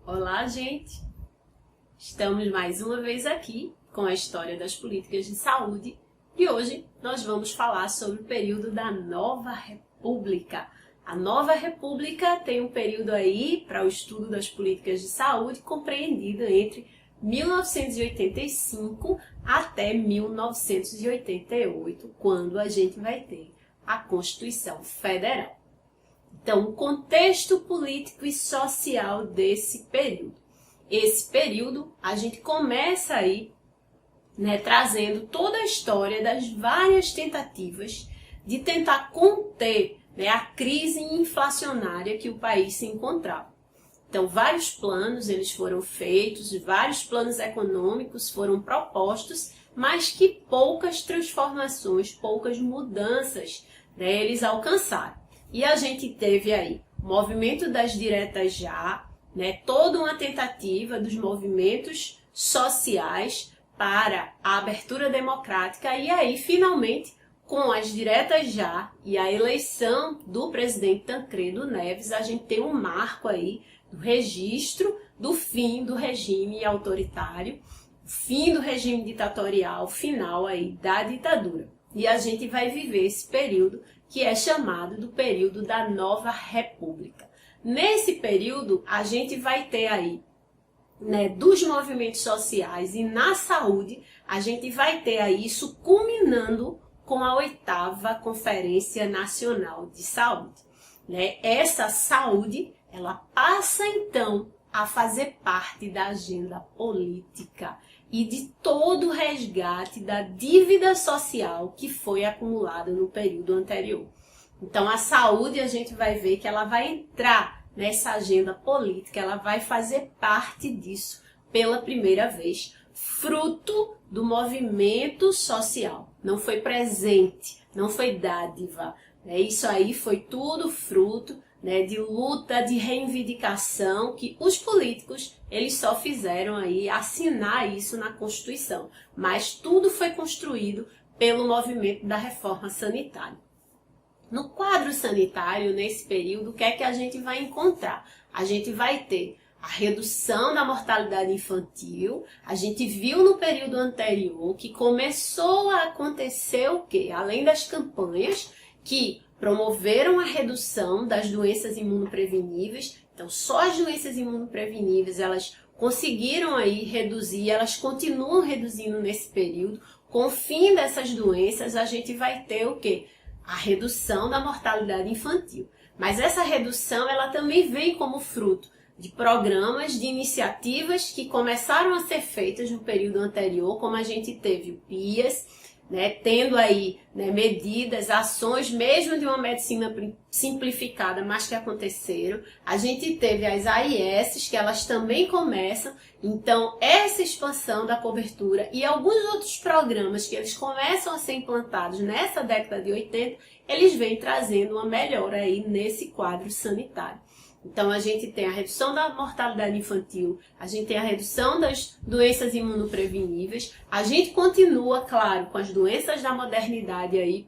Olá, gente! Estamos mais uma vez aqui com a história das políticas de saúde e hoje nós vamos falar sobre o período da Nova República. A Nova República tem um período aí para o estudo das políticas de saúde compreendido entre 1985 até 1988, quando a gente vai ter a Constituição Federal. Então, o contexto político e social desse período. Esse período, a gente começa aí, trazendo toda a história das várias tentativas de tentar conter a crise inflacionária que o país se encontrava. Então, vários planos eles foram feitos, vários planos econômicos foram propostos, mas que poucas transformações, poucas mudanças eles alcançaram. E a gente teve aí o movimento das diretas já, toda uma tentativa dos movimentos sociais para a abertura democrática e aí, finalmente, com as diretas já e a eleição do presidente Tancredo Neves, a gente tem um marco aí do registro do fim do regime autoritário, fim do regime ditatorial, final aí da ditadura. E a gente vai viver esse período que é chamado do período da Nova República. Nesse período, a gente vai ter aí, dos movimentos sociais e na saúde, a gente vai ter aí isso culminando com a 8ª Conferência Nacional de Saúde. Essa saúde, ela passa então a fazer parte da agenda política e de todo o resgate da dívida social que foi acumulada no período anterior. Então, a saúde, a gente vai ver que ela vai entrar nessa agenda política, ela vai fazer parte disso pela primeira vez, fruto do movimento social. Não foi presente, não foi dádiva. Isso aí foi tudo fruto de luta, de reivindicação, que os políticos eles só fizeram aí assinar isso na Constituição. Mas tudo foi construído pelo movimento da reforma sanitária. No quadro sanitário, nesse período, o que é que a gente vai encontrar? A gente vai ter a redução da mortalidade infantil. A gente viu no período anterior que começou a acontecer o quê? Além das campanhas que promoveram a redução das doenças imunopreveníveis. Então, só as doenças imunopreveníveis, elas conseguiram aí reduzir, elas continuam reduzindo nesse período. Com o fim dessas doenças, a gente vai ter o quê? A redução da mortalidade infantil. Mas essa redução, ela também vem como fruto de programas, de iniciativas que começaram a ser feitas no período anterior, como a gente teve o PIAS, tendo aí medidas, ações, mesmo de uma medicina simplificada, mas que aconteceram. A gente teve as AIS, que elas também começam. Então, essa expansão da cobertura e alguns outros programas que eles começam a ser implantados nessa década de 80, eles vêm trazendo uma melhora aí nesse quadro sanitário. Então, a gente tem a redução da mortalidade infantil, a gente tem a redução das doenças imunopreveníveis, a gente continua, claro, com as doenças da modernidade aí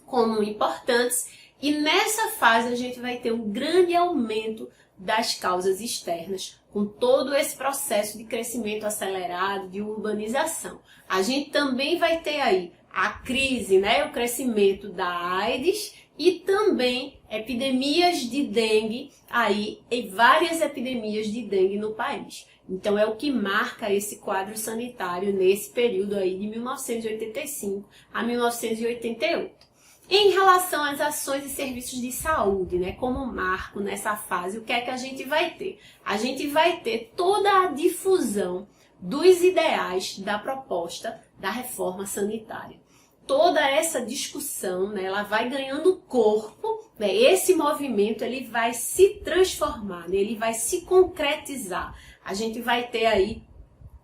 como importantes, e nessa fase a gente vai ter um grande aumento das causas externas, com todo esse processo de crescimento acelerado, de urbanização. A gente também vai ter aí a crise, o crescimento da AIDS, e também epidemias de dengue aí e várias epidemias de dengue no país. Então é o que marca esse quadro sanitário nesse período aí de 1985 a 1988. Em relação às ações e serviços de saúde, como marco nessa fase, o que é que a gente vai ter? A gente vai ter toda a difusão dos ideais da proposta da reforma sanitária. Toda essa discussão, ela vai ganhando corpo, esse movimento ele vai se transformar, ele vai se concretizar. A gente vai ter aí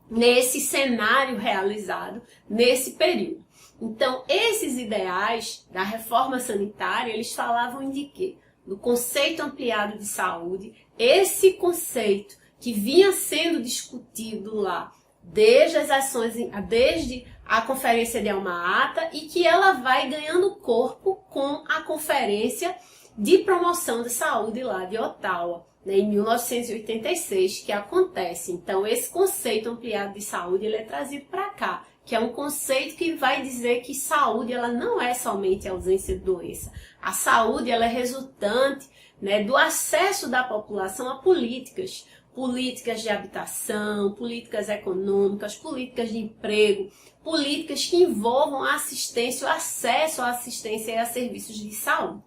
nesse cenário realizado nesse período. Então, esses ideais da reforma sanitária, eles falavam de quê? Do conceito ampliado de saúde, esse conceito que vinha sendo discutido lá desde as ações, desde a Conferência de Alma-Ata, e que ela vai ganhando corpo com a Conferência de Promoção de Saúde lá de Ottawa. né, em 1986, que acontece. Então, esse conceito ampliado de saúde ele é trazido para cá, que é um conceito que vai dizer que saúde ela não é somente a ausência de doença. A saúde ela é resultante, né, do acesso da população a políticas de habitação, políticas econômicas, políticas de emprego, políticas que envolvam a assistência, o acesso à assistência e a serviços de saúde.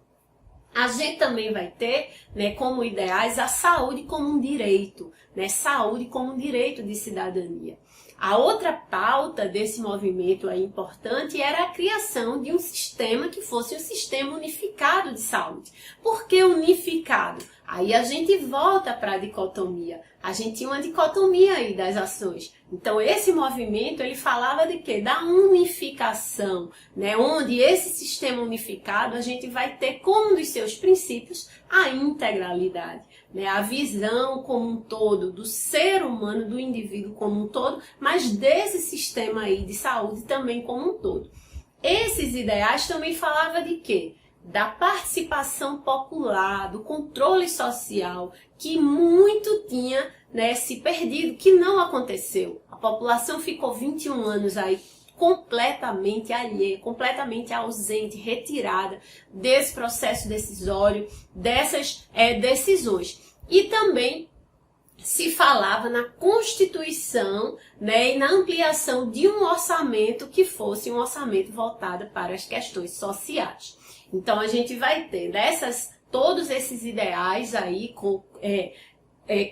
A gente também vai ter, né, como ideais a saúde como um direito, né, saúde como um direito de cidadania. A outra pauta desse movimento aí importante era a criação de um sistema que fosse um sistema unificado de saúde. Por que unificado? Aí a gente volta para a dicotomia. A gente tinha uma dicotomia aí das ações. Então esse movimento ele falava de quê? Da unificação, né? Onde esse sistema unificado a gente vai ter como um dos seus princípios a integralidade, né? A visão como um todo do ser humano, do indivíduo como um todo, mas desse sistema aí de saúde também como um todo. Esses ideais também falavam de quê? Da participação popular, do controle social, que muito tinha, né, se perdido, que não aconteceu. A população ficou 21 anos aí completamente alheia, completamente ausente, retirada desse processo decisório, dessas decisões. E também se falava na constituição, né, e na ampliação de um orçamento que fosse um orçamento voltado para as questões sociais. Então a gente vai ter todos esses ideais aí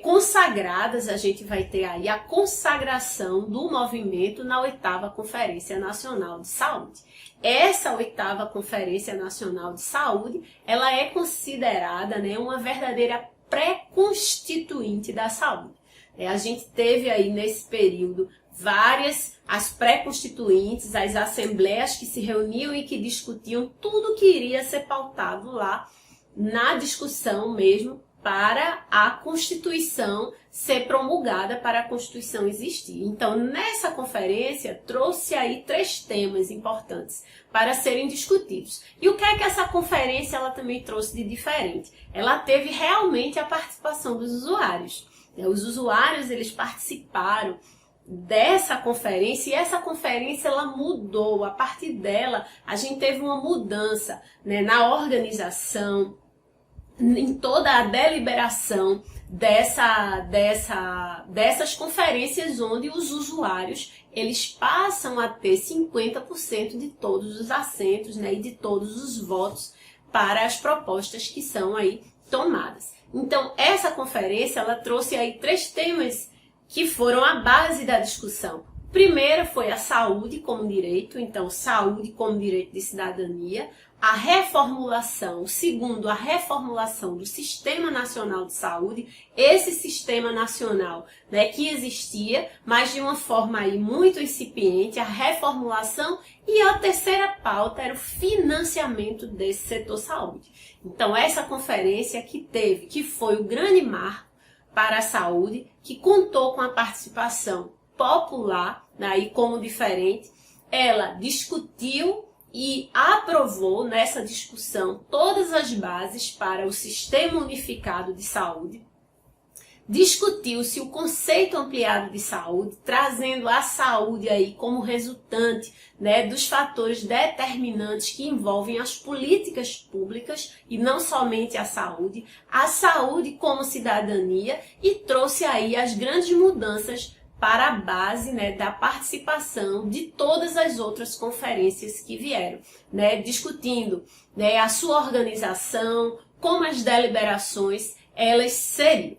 consagradas, a gente vai ter aí a consagração do movimento na 8ª Conferência Nacional de Saúde. Essa 8ª Conferência Nacional de Saúde, ela é considerada, né, uma verdadeira pré-constituinte da saúde. A gente teve aí nesse período as pré-constituintes, as assembleias que se reuniam e que discutiam tudo que iria ser pautado lá na discussão mesmo para a Constituição ser promulgada, para a Constituição existir. Então, nessa conferência, trouxe aí 3 temas importantes para serem discutidos. E o que é que essa conferência ela também trouxe de diferente? Ela teve realmente a participação dos usuários. Os usuários, eles participaram dessa conferência, e essa conferência ela mudou. A partir dela, a gente teve uma mudança, né, na organização, em toda a deliberação dessas conferências, onde os usuários eles passam a ter 50% de todos os assentos, né, e de todos os votos para as propostas que são aí tomadas. Então, essa conferência ela trouxe aí 3 temas que foram a base da discussão. O primeiro foi a saúde como direito, então saúde como direito de cidadania, a reformulação, o segundo, a reformulação do Sistema Nacional de Saúde, esse Sistema Nacional, né, que existia, mas de uma forma aí muito incipiente, a reformulação, e a terceira pauta era o financiamento desse setor saúde. Então essa conferência que foi o grande marco para a saúde, que contou com a participação popular, aí como diferente, ela discutiu e aprovou nessa discussão todas as bases para o Sistema Unificado de Saúde. Discutiu-se o conceito ampliado de saúde, trazendo a saúde aí como resultante, né, dos fatores determinantes que envolvem as políticas públicas e não somente a saúde como cidadania, e trouxe aí as grandes mudanças para a base, né, da participação de todas as outras conferências que vieram, né, discutindo, né, a sua organização, como as deliberações elas seriam.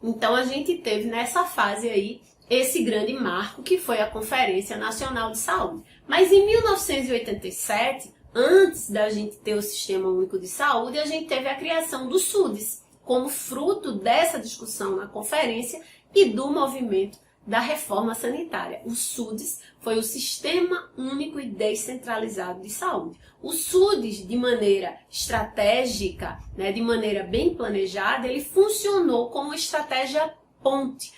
Então a gente teve nessa fase aí esse grande marco que foi a Conferência Nacional de Saúde. Mas em 1987, antes da gente ter o Sistema Único de Saúde, a gente teve a criação do SUDES, como fruto dessa discussão na conferência e do movimento da reforma sanitária. O SUDES foi o Sistema Único e Descentralizado de Saúde. O SUDES, de maneira estratégica, né, de maneira bem planejada, ele funcionou como estratégia ponte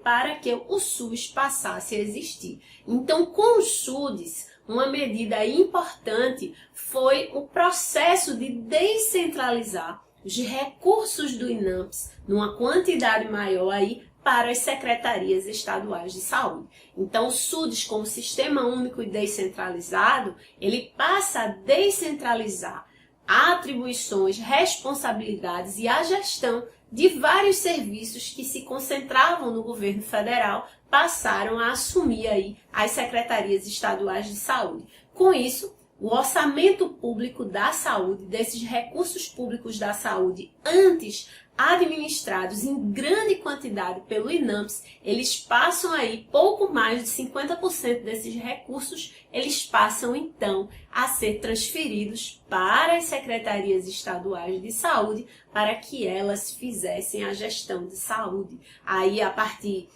para que o SUS passasse a existir. Então, com o SUDES, uma medida importante foi o processo de descentralizar os recursos do INAMPS numa quantidade maior aí para as secretarias estaduais de saúde. Então, o SUDES, como sistema único e descentralizado, ele passa a descentralizar atribuições, responsabilidades e a gestão de vários serviços que se concentravam no governo federal, passaram a assumir aí as secretarias estaduais de saúde. Com isso, o orçamento público da saúde, desses recursos públicos da saúde, antes administrados em grande quantidade pelo INAMPS, eles passam aí pouco mais de 50% desses recursos, eles passam então a ser transferidos para as secretarias estaduais de saúde, para que elas fizessem a gestão de saúde. Aí, a partir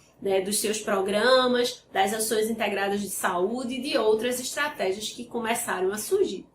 dos seus programas, das ações integradas de saúde e de outras estratégias que começaram a surgir.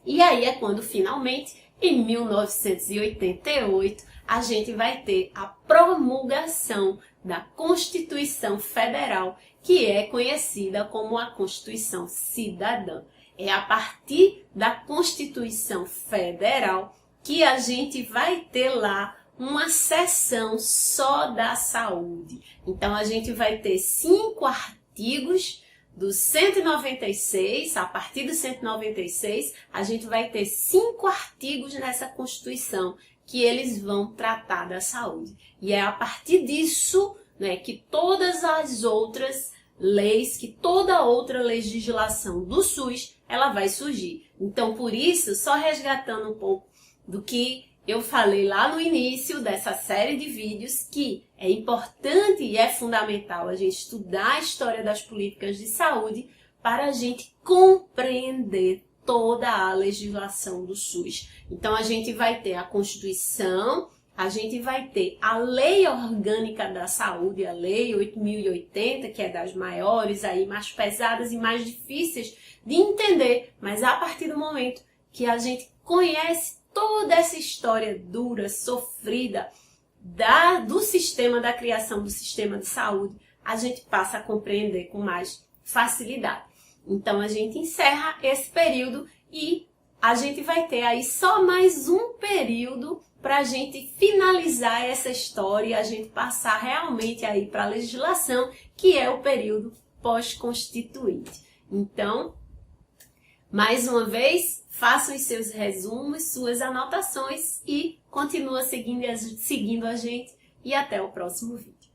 E aí é quando, finalmente, em 1988, a gente vai ter a promulgação da Constituição Federal, que é conhecida como a Constituição Cidadã. É a partir da Constituição Federal que a gente vai ter lá uma seção só da saúde. Então, a gente vai ter 5 artigos do 196, a partir do 196, a gente vai ter 5 artigos nessa Constituição que eles vão tratar da saúde. E é a partir disso, que todas as outras leis, que toda outra legislação do SUS, ela vai surgir. Então, por isso, só resgatando um pouco do que eu falei lá no início dessa série de vídeos, que é importante e é fundamental a gente estudar a história das políticas de saúde para a gente compreender toda a legislação do SUS. Então, a gente vai ter a Constituição, a gente vai ter a Lei Orgânica da Saúde, a Lei 8.080, que é das maiores, aí, mais pesadas e mais difíceis de entender, mas a partir do momento que a gente conhece toda essa história dura, sofrida do sistema, da criação do sistema de saúde, a gente passa a compreender com mais facilidade. Então, a gente encerra esse período e a gente vai ter aí só mais um período para a gente finalizar essa história e a gente passar realmente aí para a legislação, que é o período pós-constituinte. Então, mais uma vez, façam os seus resumos, suas anotações e continua seguindo a gente e até o próximo vídeo.